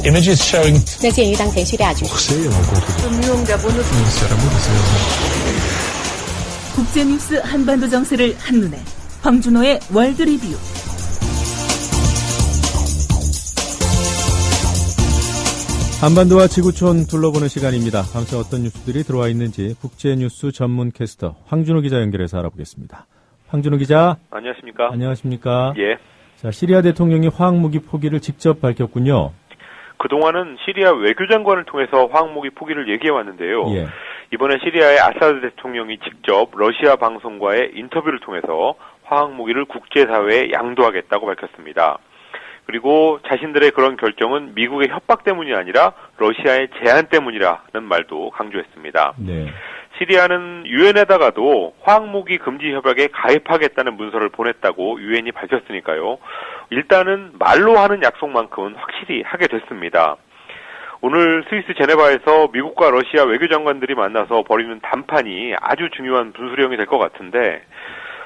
Images showing. 那鉴于当前叙利亚局势， 국제뉴스 한반도 정세를 한눈에 황준호의 월드 리뷰. 한반도와 지구촌 둘러보는 시간입니다. 밤새 어떤 뉴스들이 들어와 있는지 국제뉴스 전문 캐스터 황준호 기자 연결해서 알아보겠습니다. 황준호 기자. 안녕하십니까? 안녕하십니까? 예. 자, 시리아 대통령이 화학무기 포기를 직접 밝혔군요. 그동안은 시리아 외교장관을 통해서 화학무기 포기를 얘기해왔는데요. 예. 이번에 시리아의 아사드 대통령이 직접 러시아 방송과의 인터뷰를 통해서 화학무기를 국제사회에 양도하겠다고 밝혔습니다. 그리고 자신들의 그런 결정은 미국의 협박 때문이 아니라 러시아의 제안 때문이라는 말도 강조했습니다. 네. 시리아는 유엔에다가도 화학무기 금지 협약에 가입하겠다는 문서를 보냈다고 유엔이 밝혔으니까요. 일단은 말로 하는 약속만큼은 확실히 하게 됐습니다. 오늘 스위스 제네바에서 미국과 러시아 외교장관들이 만나서 벌이는 담판이 아주 중요한 분수령이 될 것 같은데,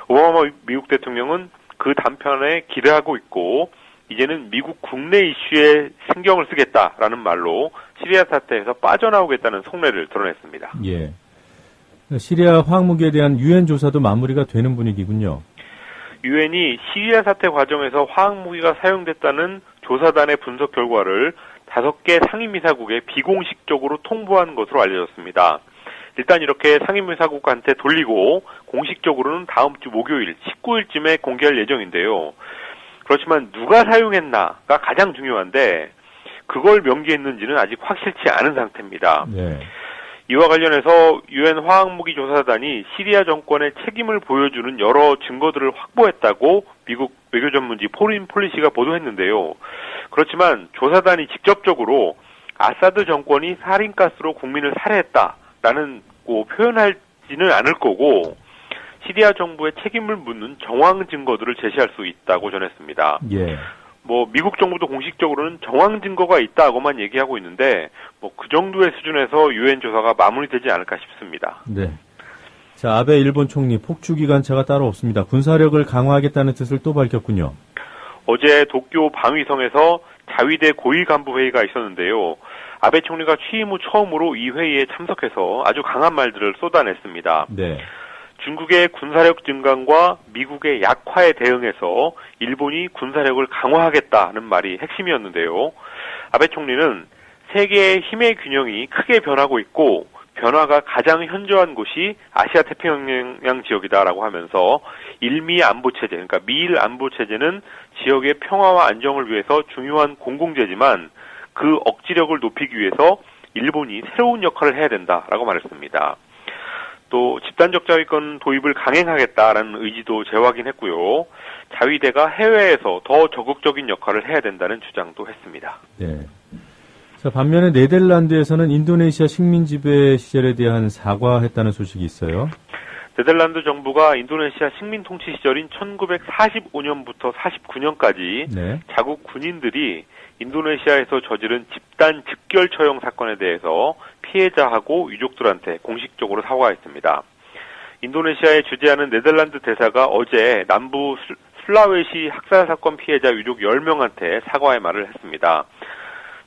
오바마 미국 대통령은 그 담판에 기대하고 있고 이제는 미국 국내 이슈에 신경을 쓰겠다라는 말로 시리아 사태에서 빠져나오겠다는 속내를 드러냈습니다. 예. 시리아 화학무기에 대한 유엔 조사도 마무리가 되는 분위기군요. 유엔이 시리아 사태 과정에서 화학무기가 사용됐다는 조사단의 분석 결과를 5개 상임이사국에 비공식적으로 통보한 것으로 알려졌습니다. 일단 이렇게 상임이사국한테 돌리고 공식적으로는 다음 주 목요일 19일쯤에 공개할 예정인데요. 그렇지만 누가 사용했나가 가장 중요한데 그걸 명기했는지는 아직 확실치 않은 상태입니다. 네. 이와 관련해서 유엔 화학무기 조사단이 시리아 정권의 책임을 보여주는 여러 증거들을 확보했다고 미국 외교전문지 포린 폴리시가 보도했는데요. 그렇지만 조사단이 직접적으로 아사드 정권이 살인가스로 국민을 살해했다라는 표현하지는 않을 거고 시리아 정부의 책임을 묻는 정황 증거들을 제시할 수 있다고 전했습니다. 예. 미국 정부도 공식적으로는 정황 증거가 있다고만 얘기하고 있는데 그 정도의 수준에서 유엔 조사가 마무리되지 않을까 싶습니다. 네. 자, 아베 일본 총리 폭주기관차가 따로 없습니다. 군사력을 강화하겠다는 뜻을 또 밝혔군요. 어제 도쿄 방위성에서 자위대 고위 간부 회의가 있었는데요. 아베 총리가 취임 후 처음으로 이 회의에 참석해서 아주 강한 말들을 쏟아냈습니다. 네. 중국의 군사력 증강과 미국의 약화에 대응해서 일본이 군사력을 강화하겠다는 말이 핵심이었는데요. 아베 총리는 세계의 힘의 균형이 크게 변하고 있고 변화가 가장 현저한 곳이 아시아 태평양 지역이다라고 하면서 일미 안보 체제, 그러니까 미일 안보 체제는 지역의 평화와 안정을 위해서 중요한 공공재지만 그 억지력을 높이기 위해서 일본이 새로운 역할을 해야 된다라고 말했습니다. 또 집단적 자위권 도입을 강행하겠다라는 의지도 재확인했고요. 자위대가 해외에서 더 적극적인 역할을 해야 된다는 주장도 했습니다. 네. 자, 반면에 네덜란드에서는 인도네시아 식민 지배 시절에 대한 사과했다는 소식이 있어요. 네덜란드 정부가 인도네시아 식민 통치 시절인 1945년부터 49년까지 네. 자국 군인들이 인도네시아에서 저지른 집단 즉결 처형 사건에 대해서 피해자하고 유족들한테 공식적으로 사과했습니다. 인도네시아에 주재하는 네덜란드 대사가 어제 남부 술라웨시 학살 사건 피해자 유족 10명한테 사과의 말을 했습니다.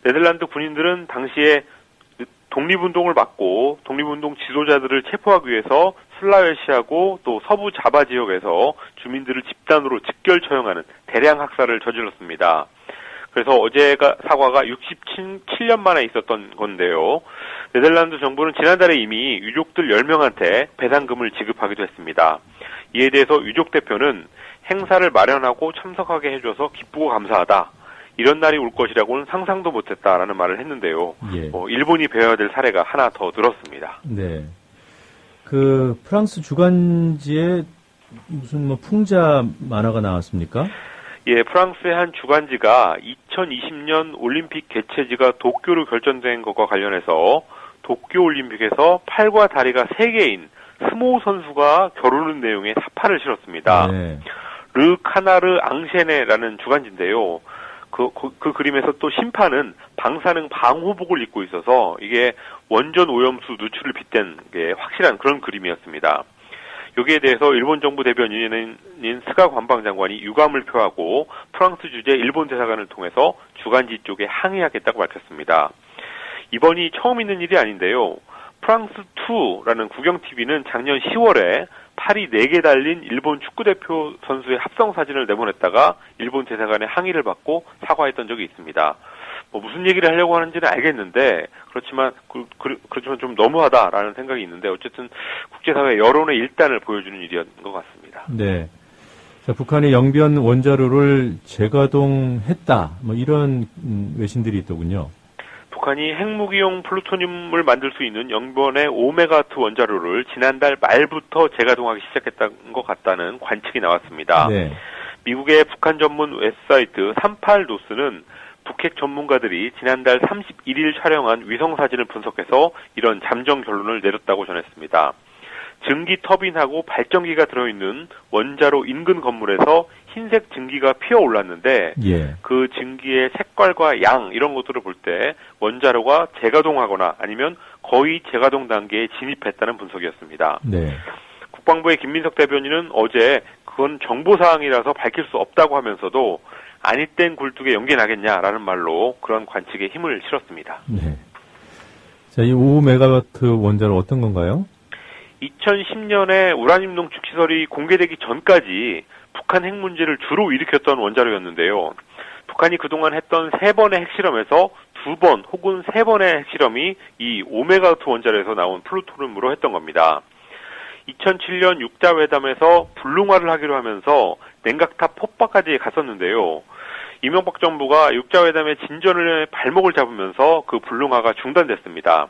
네덜란드 군인들은 당시에 독립운동을 막고 독립운동 지도자들을 체포하기 위해서 술라웨시하고 또 서부 자바 지역에서 주민들을 집단으로 즉결 처형하는 대량 학살을 저질렀습니다. 그래서 어제가 사과가 67년 만에 있었던 건데요. 네덜란드 정부는 지난달에 이미 유족들 10명한테 배상금을 지급하기도 했습니다. 이에 대해서 유족 대표는 행사를 마련하고 참석하게 해줘서 기쁘고 감사하다. 이런 날이 올 것이라고는 상상도 못했다라는 말을 했는데요. 예. 일본이 배워야 될 사례가 하나 더 늘었습니다. 네. 프랑스 주간지에 무슨 풍자 만화가 나왔습니까? 예, 프랑스의 한 주간지가 2020년 올림픽 개최지가 도쿄로 결정된 것과 관련해서 도쿄올림픽에서 팔과 다리가 3개인 스모 선수가 겨루는 내용의 사파를 실었습니다. 네. 르 카나르 앙셰네라는 주간지인데요. 그 그림에서 또 심판은 방사능 방호복을 입고 있어서 이게 원전 오염수 누출을 빗댄 게 확실한 그런 그림이었습니다. 여기에 대해서 일본 정부 대변인인 스가 관방장관이 유감을 표하고 프랑스 주재 일본 대사관을 통해서 주간지 쪽에 항의하겠다고 밝혔습니다. 이번이 처음 있는 일이 아닌데요. 프랑스2라는 국영TV는 작년 10월에 팔이 4개 달린 일본 축구대표 선수의 합성 사진을 내보냈다가 일본 대사관의 항의를 받고 사과했던 적이 있습니다. 무슨 얘기를 하려고 하는지는 알겠는데 그렇지만 좀 너무하다라는 생각이 있는데 어쨌든 국제사회 여론의 일단을 보여주는 일이었던 것 같습니다. 네. 자, 북한이 영변 원자로를 재가동했다. 이런 외신들이 있더군요. 북한이 핵무기용 플루토늄을 만들 수 있는 영변의 5메가와트 원자로를 지난달 말부터 재가동하기 시작했던 것 같다는 관측이 나왔습니다. 네. 미국의 북한 전문 웹사이트 38노스는 북핵 전문가들이 지난달 31일 촬영한 위성사진을 분석해서 이런 잠정 결론을 내렸다고 전했습니다. 증기 터빈하고 발전기가 들어있는 원자로 인근 건물에서 흰색 증기가 피어올랐는데 예. 그 증기의 색깔과 양 이런 것들을 볼 때 원자로가 재가동하거나 아니면 거의 재가동 단계에 진입했다는 분석이었습니다. 네. 국방부의 김민석 대변인은 어제 그건 정보사항이라서 밝힐 수 없다고 하면서도 아니 땐 굴뚝에 연기 나겠냐라는 말로 그런 관측에 힘을 실었습니다. 네. 자, 이 5메가와트 원자로 어떤 건가요? 2010년에 우라늄 농축 시설이 공개되기 전까지 북한 핵 문제를 주로 일으켰던 원자로였는데요. 북한이 그동안 했던 3번의 핵실험에서 2번 혹은 3번의 핵실험이 이 5메가와트 원자로에서 나온 플루토늄으로 했던 겁니다. 2007년 육자회담에서 불능화를 하기로 하면서 냉각탑 폭파까지 갔었는데요. 이명박 정부가 육자회담의 진전을 발목을 잡으면서 그 불능화가 중단됐습니다.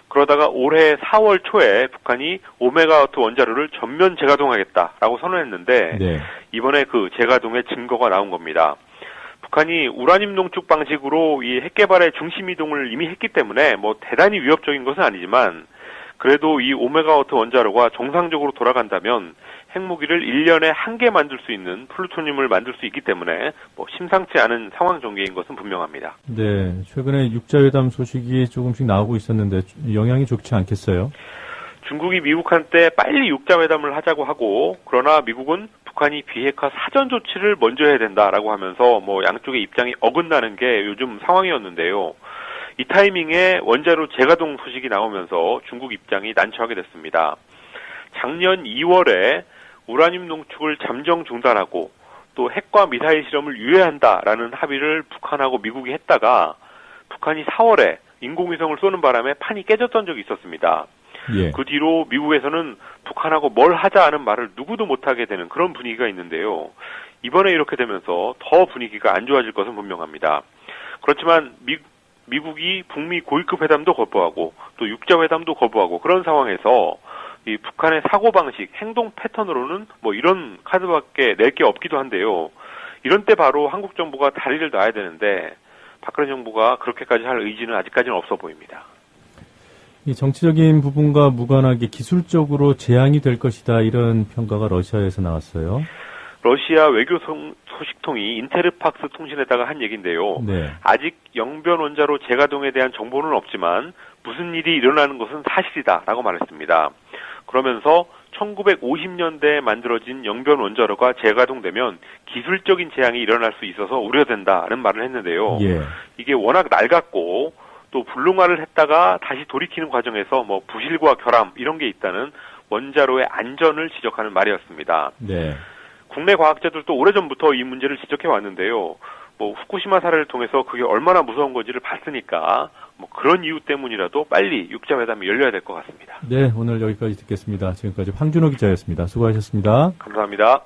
그러다가 올해 4월 초에 북한이 5메가와트 원자로를 전면 재가동하겠다라고 선언했는데 네. 이번에 그 재가동의 증거가 나온 겁니다. 북한이 우라늄 농축 방식으로 이 핵 개발의 중심 이동을 이미 했기 때문에 대단히 위협적인 것은 아니지만 그래도 이 5메가와트 원자로가 정상적으로 돌아간다면 핵무기를 1년에 1개 만들 수 있는 플루토늄을 만들 수 있기 때문에 심상치 않은 상황 전개인 것은 분명합니다. 네, 최근에 육자회담 소식이 조금씩 나오고 있었는데 영향이 좋지 않겠어요? 중국이 미국한테 빨리 육자회담을 하자고 하고 그러나 미국은 북한이 비핵화 사전 조치를 먼저 해야 된다라고 하면서 양쪽의 입장이 어긋나는 게 요즘 상황이었는데요. 이 타이밍에 원자로 재가동 소식이 나오면서 중국 입장이 난처하게 됐습니다. 작년 2월에 우라늄 농축을 잠정 중단하고 또 핵과 미사일 실험을 유예한다라는 합의를 북한하고 미국이 했다가 북한이 4월에 인공위성을 쏘는 바람에 판이 깨졌던 적이 있었습니다. 예. 그 뒤로 미국에서는 북한하고 뭘 하자는 말을 누구도 못하게 되는 그런 분위기가 있는데요. 이번에 이렇게 되면서 더 분위기가 안 좋아질 것은 분명합니다. 그렇지만 미국이 북미 고위급 회담도 거부하고 또 육자회담도 거부하고 그런 상황에서 이 북한의 사고방식, 행동 패턴으로는 이런 카드밖에 낼 게 없기도 한데요. 이런 때 바로 한국 정부가 다리를 놔야 되는데 박근혜 정부가 그렇게까지 할 의지는 아직까지는 없어 보입니다. 이 정치적인 부분과 무관하게 기술적으로 재앙이 될 것이다 이런 평가가 러시아에서 나왔어요. 러시아 외교 소식통이 인테르팍스 통신에다가 한 얘기인데요. 네. 아직 영변 원자로 재가동에 대한 정보는 없지만 무슨 일이 일어나는 것은 사실이다라고 말했습니다. 그러면서 1950년대에 만들어진 영변 원자로가 재가동되면 기술적인 재앙이 일어날 수 있어서 우려된다는 말을 했는데요. 예. 이게 워낙 낡았고 또 불능화를 했다가 다시 돌이키는 과정에서 부실과 결함 이런 게 있다는 원자로의 안전을 지적하는 말이었습니다. 네. 국내 과학자들도 오래전부터 이 문제를 지적해 왔는데요. 후쿠시마 사례를 통해서 그게 얼마나 무서운 건지를 봤으니까 그런 이유 때문이라도 빨리 육자회담이 열려야 될 것 같습니다. 네, 오늘 여기까지 듣겠습니다. 지금까지 황준호 기자였습니다. 수고하셨습니다. 감사합니다.